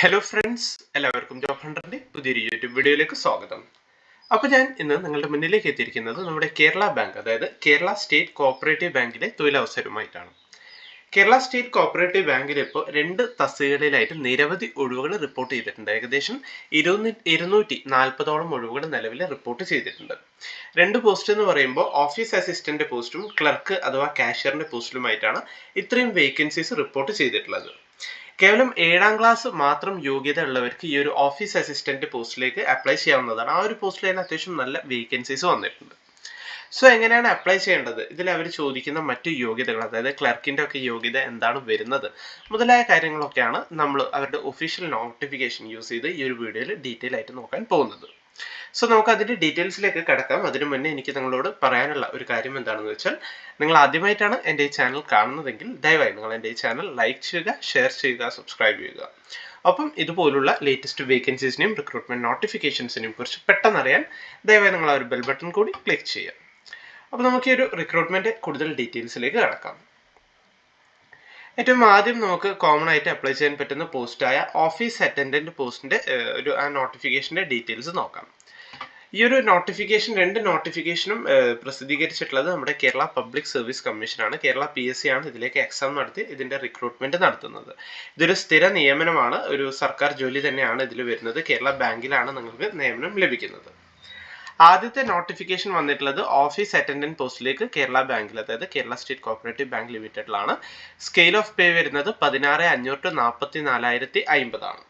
Hello friends, എല്ലാവർക്കും job ഹണ്ടറിന്റെ പുതിയൊരു YouTube വീഡിയോയിലേക്ക് സ്വാഗതം. അപ്പോൾ ഞാൻ ഇന്ന് നിങ്ങളുടെ മുന്നിലേക്ക് എത്തിയിരിക്കുന്നത് നമ്മുടെ കേരള ബാങ്ക്, അതായത് കേരള സ്റ്റേറ്റ് കോഓപ്പറേറ്റീവ് ബാങ്കിലെ തൊഴിലവസരവുമായിട്ടാണ്. കേരള സ്റ്റേറ്റ് കോഓപ്പറേറ്റീവ് ബാങ്കിൽ ഇപ്പോൾ 2 തസ്തികകളിലായിട്ട് നിരവധി ഒഴിവുകൾ റിപ്പോർട്ട് ചെയ്തിട്ടുണ്ട്. ഏകദേശം 240ഓളം ഒഴിവുകൾ നിലവിൽ റിപ്പോർട്ട് ചെയ്തിട്ടുണ്ട്. 2 പോസ്റ്റ് എന്ന് പറയുമ്പോൾ ഓഫീസ് അസിസ്റ്റന്റ് പോസ്റ്റും ക്ലർക്ക് അഥവാ കാഷ്യറിന്റെ പോസ്റ്റിലുമായിട്ടാണ് ഇത്രയും വേക്കൻസീസ് റിപ്പോർട്ട് ചെയ്തിട്ടുള്ളത്. കേവലം 7ാം ക്ലാസ് മാത്രം യോഗ്യത ഉള്ളവർക്ക് ഈ ഒരു ഓഫീസ് അസിസ്റ്റന്റ് പോസ്റ്റിലേക്ക് അപ്ലൈ ചെയ്യാവുന്നതാണ്. ആ ഒരു പോസ്റ്റിൽ തന്നെ അത്യാവശ്യം നല്ല വേക്കൻസീസ് വന്നിട്ടുണ്ട്. സോ എങ്ങനെയാണ് അപ്ലൈ ചെയ്യേണ്ടത്, ഇതിൽ അവർ ചോദിക്കുന്ന മറ്റു യോഗ്യതകൾ, അതായത് ക്ലർക്കിന്റെ ഒക്കെ യോഗ്യത എന്താണ് വരുന്നത് മുതലായ കാര്യങ്ങളൊക്കെയാണ് നമ്മൾ അവരുടെ ഒഫീഷ്യൽ നോട്ടിഫിക്കേഷൻ യൂസ് ചെയ്ത് ഈ ഒരു വീഡിയോയിൽ ഡീറ്റെയിൽ ആയിട്ട് നോക്കാൻ പോകുന്നത്. സോ നമുക്ക് അതിന്റെ ഡീറ്റെയിൽസിലേക്ക് കടക്കാം. അതിനു മുന്നേ എനിക്ക് നിങ്ങളോട് പറയാനുള്ള ഒരു കാര്യം എന്താണെന്ന് വെച്ചാൽ, നിങ്ങൾ ആദ്യമായിട്ടാണ് എൻ്റെ ഈ ചാനൽ കാണുന്നതെങ്കിൽ ദയവായി നിങ്ങൾ എൻ്റെ ഈ ചാനൽ ലൈക്ക് ചെയ്യുക, ഷെയർ ചെയ്യുക, സബ്സ്ക്രൈബ് ചെയ്യുക. ഒപ്പം ഇതുപോലുള്ള ലേറ്റസ്റ്റ് വേക്കൻസീസിനെയും റിക്രൂട്ട്മെന്റ് നോട്ടിഫിക്കേഷൻസിനെയും കുറിച്ച് പെട്ടെന്ന് അറിയാൻ ദയവായി നിങ്ങൾ ആ ഒരു ബെൽ ബട്ടൺ കൂടി ക്ലിക്ക് ചെയ്യുക. അപ്പോൾ നമുക്ക് ഈ ഒരു റിക്രൂട്ട്മെന്റ് കൂടുതൽ ഡീറ്റെയിൽസിലേക്ക് കടക്കാം. ഏറ്റവും ആദ്യം നമുക്ക് കോമൺ ആയിട്ട് അപ്ലൈ ചെയ്യാൻ പറ്റുന്ന പോസ്റ്റായ ഓഫീസ് അറ്റൻഡന്റ് പോസ്റ്റിന്റെ ഒരു നോട്ടിഫിക്കേഷന്റെ ഡീറ്റെയിൽസ് നോക്കാം. ഈ ഒരു നോട്ടിഫിക്കേഷൻ, 2 നോട്ടിഫിക്കേഷനും പ്രസിദ്ധീകരിച്ചിട്ടുള്ളത് നമ്മുടെ കേരള പബ്ലിക് സർവീസ് കമ്മീഷനാണ്. കേരള PSC ആണ് ഇതിലേക്ക് എക്സാം നടത്തി ഇതിന്റെ റിക്രൂട്ട്മെന്റ് നടത്തുന്നത്. ഇതൊരു സ്ഥിര നിയമനമാണ്, ഒരു സർക്കാർ ജോലി തന്നെയാണ് ഇതിൽ വരുന്നത്. കേരള ബാങ്കിലാണ് നിങ്ങൾക്ക് നിയമനം ലഭിക്കുന്നത്. ആദ്യത്തെ നോട്ടിഫിക്കേഷൻ വന്നിട്ടുള്ളത് ഓഫീസ് അറ്റൻഡന്റ് പോസ്റ്റിലേക്ക് കേരള ബാങ്കിൽ, അതായത് കേരള സ്റ്റേറ്റ് കോഓപ്പറേറ്റീവ് ബാങ്ക് ലിമിറ്റഡിലാണ്. സ്കെയിൽ ഓഫ് പേ വരുന്നത് 16,500 to 44,050 ആണ്.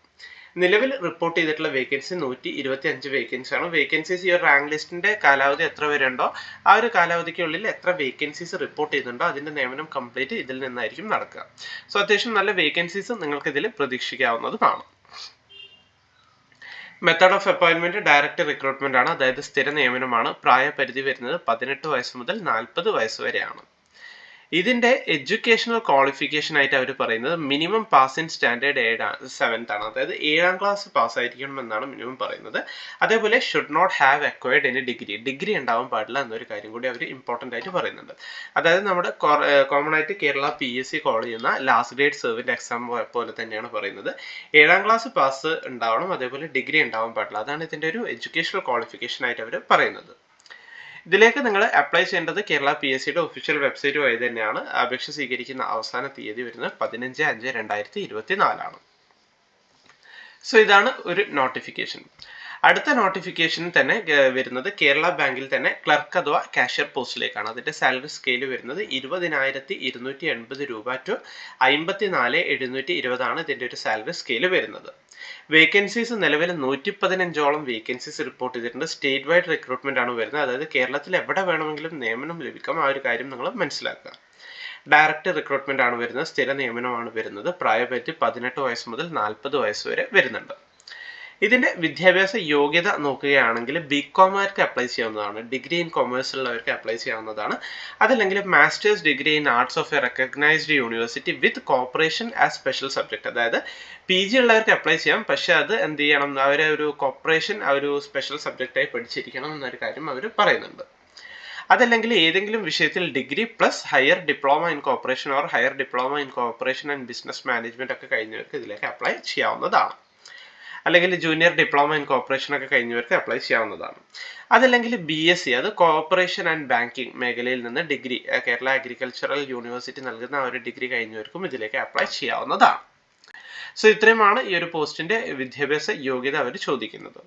നിലവിൽ റിപ്പോർട്ട് ചെയ്തിട്ടുള്ള വേക്കൻസി 125 വേക്കൻസി ആണ്. വേക്കൻസീസ് ഈ ഒരു റാങ്ക് ലിസ്റ്റിന്റെ കാലാവധി എത്ര വരെ ഉണ്ടോ ആ ഒരു കാലാവധിക്കുള്ളിൽ എത്ര വേക്കൻസീസ് റിപ്പോർട്ട് ചെയ്യുന്നുണ്ടോ അതിന്റെ നിയമനം കംപ്ലീറ്റ് ഇതിൽ നിന്നായിരിക്കും നടക്കുക. സോ അത്യാവശ്യം നല്ല വേക്കൻസീസ് നിങ്ങൾക്ക് ഇതിൽ പ്രതീക്ഷിക്കാവുന്നതുമാണ്. Method of appointment direct recruitment ആണ്, അതായത് സ്ഥിര നിയമനമാണ്. പ്രായപരിധി വരുന്നത് 18 വയസ്സ് മുതൽ 40 വയസ്സ് വരെയാണ്. ഇതിന്റെ എഡ്യൂക്കേഷണൽ ക്വാളിഫിക്കേഷൻ ആയിട്ട് അവർ പറയുന്നത് minimum pass in standard 7th ആണ്, അതായത് 7ാം ക്ലാസ് പാസ് ആയിരിക്കണം എന്നാണ് മിനിമം പറയുന്നത്. അതേപോലെ should not have acquired any degree ഉണ്ടാവാൻ പാടില്ല എന്നൊരു കാര്യം കൂടി അവർ ഇമ്പോർട്ടൻ്റ് ആയിട്ട് പറയുന്നുണ്ട്. അതായത് നമ്മുടെ കോമൺ ആയിട്ട് കേരള PSC കോൾ ചെയ്യുന്ന ലാസ്റ്റ് ഗ്രേഡ് സെർവന്റ് എക്സാം പോലെ തന്നെയാണ് പറയുന്നത്. 7ാം ക്ലാസ് പാസ് ഉണ്ടാവണം, അതേപോലെ ഡിഗ്രി ഉണ്ടാവാൻ പാടില്ല. അതാണ് ഇതിന്റെ ഒരു എഡ്യൂക്കേഷണൽ ക്വാളിഫിക്കേഷൻ ആയിട്ട് അവർ പറയുന്നത്. ഇതിലേക്ക് നിങ്ങൾ അപ്ലൈ ചെയ്യേണ്ടത് കേരള PSCയുടെ ഒഫീഷ്യൽ വെബ്സൈറ്റ് വഴി തന്നെയാണ്. അപേക്ഷ സ്വീകരിക്കുന്ന അവസാന തീയതി വരുന്നത് 15/5/2024 ആണ്. സോ ഇതാണ് ഒരു നോട്ടിഫിക്കേഷൻ. അടുത്ത നോട്ടിഫിക്കേഷൻ തന്നെ വരുന്നത് കേരള ബാങ്കിൽ തന്നെ ക്ലർക്ക് അഥവാ കാഷ്യർ പോസ്റ്റിലേക്കാണ്. അതിന്റെ സാലറി സ്കെയിൽ വരുന്നത് 20,280 രൂപ to 54,720 ആണ് ഇതിന്റെ ഒരു സാലറി സ്കെയിൽ വരുന്നത്. വേക്കൻസീസ് നിലവിൽ 115ഓളം വേക്കൻസീസ് റിപ്പോർട്ട് ചെയ്തിട്ടുണ്ട്. സ്റ്റേറ്റ് വൈഡ് റിക്രൂട്ട്മെന്റ് ആണ് വരുന്നത്, അതായത് കേരളത്തിൽ എവിടെ വേണമെങ്കിലും നിയമനം ലഭിക്കാം. ആ ഒരു കാര്യം നിങ്ങൾ മനസ്സിലാക്കുക. ഡയറക്റ്റ് റിക്രൂട്ട്മെന്റ് ആണ് വരുന്നത്, സ്ഥിര നിയമനമാണ് വരുന്നത്. പ്രായപരിധി 18 വയസ്സ് മുതൽ 40 വയസ്സ് വരെ വരുന്നുണ്ട്. ഇതിന്റെ വിദ്യാഭ്യാസ യോഗ്യത നോക്കുകയാണെങ്കിൽ BComകാർക്ക് അപ്ലൈ ചെയ്യാവുന്നതാണ്. ഡിഗ്രി ഇൻ കൊമേഴ്സ് ഉള്ളവർക്ക് അപ്ലൈ ചെയ്യാവുന്നതാണ്. അതല്ലെങ്കിൽ masters degree in arts of A recognised university with cooperation as special subject, അതായത് PG ഉള്ളവർക്ക് അപ്ലൈ ചെയ്യാം. പക്ഷെ അത് എന്ത് ചെയ്യണം, അവരെ ഒരു കോപ്പറേഷൻ ഒരു സ്പെഷ്യൽ സബ്ജക്റ്റായി പഠിച്ചിരിക്കണം എന്നൊരു കാര്യം അവർ പറയുന്നുണ്ട്. അതല്ലെങ്കിൽ ഏതെങ്കിലും വിഷയത്തിൽ degree plus higher diploma in cooperation or higher diploma in cooperation and business management ഒക്കെ കഴിഞ്ഞവർക്ക് ഇതിലേക്ക് അപ്ലൈ ചെയ്യാവുന്നതാണ്. അല്ലെങ്കിൽ ജൂനിയർ ഡിപ്ലോമ ഇൻ കോപ്പറേഷൻ ഒക്കെ കഴിഞ്ഞവർക്ക് അപ്ലൈ ചെയ്യാവുന്നതാണ്. അതല്ലെങ്കിൽ BSc, അത് കോപ്പറേഷൻ ആൻഡ് ബാങ്കിങ് മേഖലയിൽ നിന്ന് ഡിഗ്രി, കേരള അഗ്രികൾച്ചറൽ യൂണിവേഴ്സിറ്റി നൽകുന്ന ഒരു ഡിഗ്രി കഴിഞ്ഞവർക്കും ഇതിലേക്ക് അപ്ലൈ ചെയ്യാവുന്നതാണ്. സോ ഇത്രയുമാണ് ഈ ഒരു പോസ്റ്റിന്റെ വിദ്യാഭ്യാസ യോഗ്യത അവർ ചോദിക്കുന്നത്.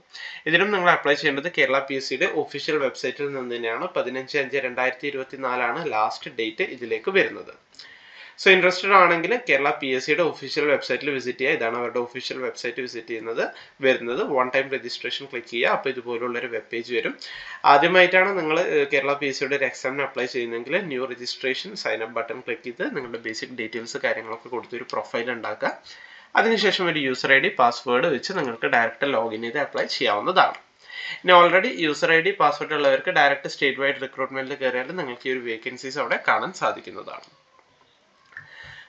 ഇതിനും നിങ്ങൾ അപ്ലൈ ചെയ്യേണ്ടത് കേരള PSCയുടെ ഒഫീഷ്യൽ വെബ്സൈറ്റിൽ നിന്ന് തന്നെയാണ്. 15/5/2024 ആണ് ലാസ്റ്റ് ഡേറ്റ് ഇതിലേക്ക് വരുന്നത്. സോ ഇൻട്രസ്റ്റഡ് ആണെങ്കിൽ കേരള PSCയുടെ ഒഫീഷ്യൽ വെബ്സൈറ്റിൽ വിസിറ്റ് ചെയ്യുക. ഇതാണ് അവരുടെ ഒഫീഷ്യൽ വെബ്സൈറ്റ് വിസിറ്റ് ചെയ്യുന്നത് വരുന്നത്. 1 ടൈം രജിസ്ട്രേഷൻ ക്ലിക്ക് ചെയ്യുക. അപ്പോൾ ഇതുപോലുള്ളൊരു വെബ് പേജ് വരും. ആദ്യമായിട്ടാണ് നിങ്ങൾ കേരള PSCയുടെ ഒരു എക്സാമിന് അപ്ലൈ ചെയ്യുന്നതെങ്കിൽ new registration sign up button click ചെയ്ത് നിങ്ങളുടെ ബേസിക് ഡീറ്റെയിൽസ് കാര്യങ്ങളൊക്കെ കൊടുത്ത് ഒരു പ്രൊഫൈൽ ഉണ്ടാക്കുക. അതിനുശേഷം ഒരു യൂസർ ID പാസ്വേഡ് വെച്ച് നിങ്ങൾക്ക് ഡയറക്റ്റ് ലോഗിൻ ചെയ്ത് അപ്ലൈ ചെയ്യാവുന്നതാണ്. ഇനി ഓൾറെഡി യൂസർ ID പാസ്വേഡ് ഉള്ളവർക്ക് ഡയറക്റ്റ് സ്റ്റേറ്റ് വൈഡ് റിക്രൂട്ട്മെന്റിൽ കയറിയാൽ നിങ്ങൾക്ക് ഈ ഒരു വേക്കൻസീസ് അവിടെ കാണാൻ സാധിക്കുന്നതാണ്.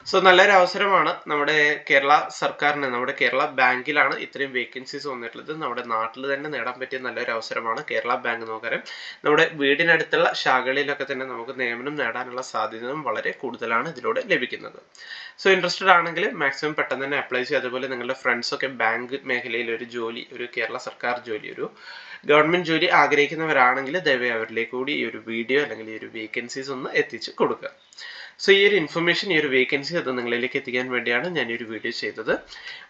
സോ നല്ലൊരു അവസരമാണ് നമ്മുടെ കേരള സർക്കാരിന്, നമ്മുടെ കേരള ബാങ്കിലാണ് ഇത്രയും വേക്കൻസീസ് വന്നിട്ടുള്ളത്. നമ്മുടെ നാട്ടിൽ തന്നെ നേടാൻ പറ്റിയ നല്ലൊരു അവസരമാണ്. കേരള ബാങ്ക് നോക്കരം നമ്മുടെ വീടിനടുത്തുള്ള ശാഖകളിലൊക്കെ തന്നെ നമുക്ക് നിയമനം നേടാനുള്ള സാധ്യതയും വളരെ കൂടുതലാണ് ഇതിലൂടെ ലഭിക്കുന്നത്. സോ ഇൻട്രസ്റ്റഡ് ആണെങ്കിൽ മാക്സിമം പെട്ടെന്ന് തന്നെ അപ്ലൈ ചെയ്യുക. അതുപോലെ നിങ്ങളുടെ ഫ്രണ്ട്സൊക്കെ ബാങ്ക് മേഖലയിൽ ഒരു ജോലി, ഒരു കേരള സർക്കാർ ജോലി, ഒരു ഗവൺമെന്റ് ജോലി ആഗ്രഹിക്കുന്നവരാണെങ്കിൽ ദയവായി അവരിലേക്ക് കൂടി ഈ ഒരു വീഡിയോ അല്ലെങ്കിൽ ഈ ഒരു വേക്കൻസീസ് ഒന്ന് എത്തിച്ച് കൊടുക്കുക. സോ ഈ ഒരു ഇൻഫർമേഷൻ, ഈ ഒരു വേക്കൻസി അത് നിങ്ങളിലേക്ക് എത്തിക്കാൻ വേണ്ടിയാണ് ഞാൻ ഈ ഒരു വീഡിയോ ചെയ്തത്.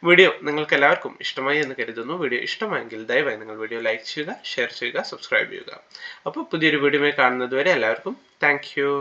വീഡിയോ നിങ്ങൾക്ക് എല്ലാവർക്കും ഇഷ്ടമായി എന്ന് കരുതുന്നു. വീഡിയോ ഇഷ്ടമായെങ്കിൽ ദയവായി നിങ്ങൾ വീഡിയോ ലൈക്ക് ചെയ്യുക, ഷെയർ ചെയ്യുക, സബ്സ്ക്രൈബ് ചെയ്യുക. അപ്പോൾ പുതിയൊരു വീഡിയോയുമായി കാണുന്നത് വരെ എല്ലാവർക്കും താങ്ക് യു.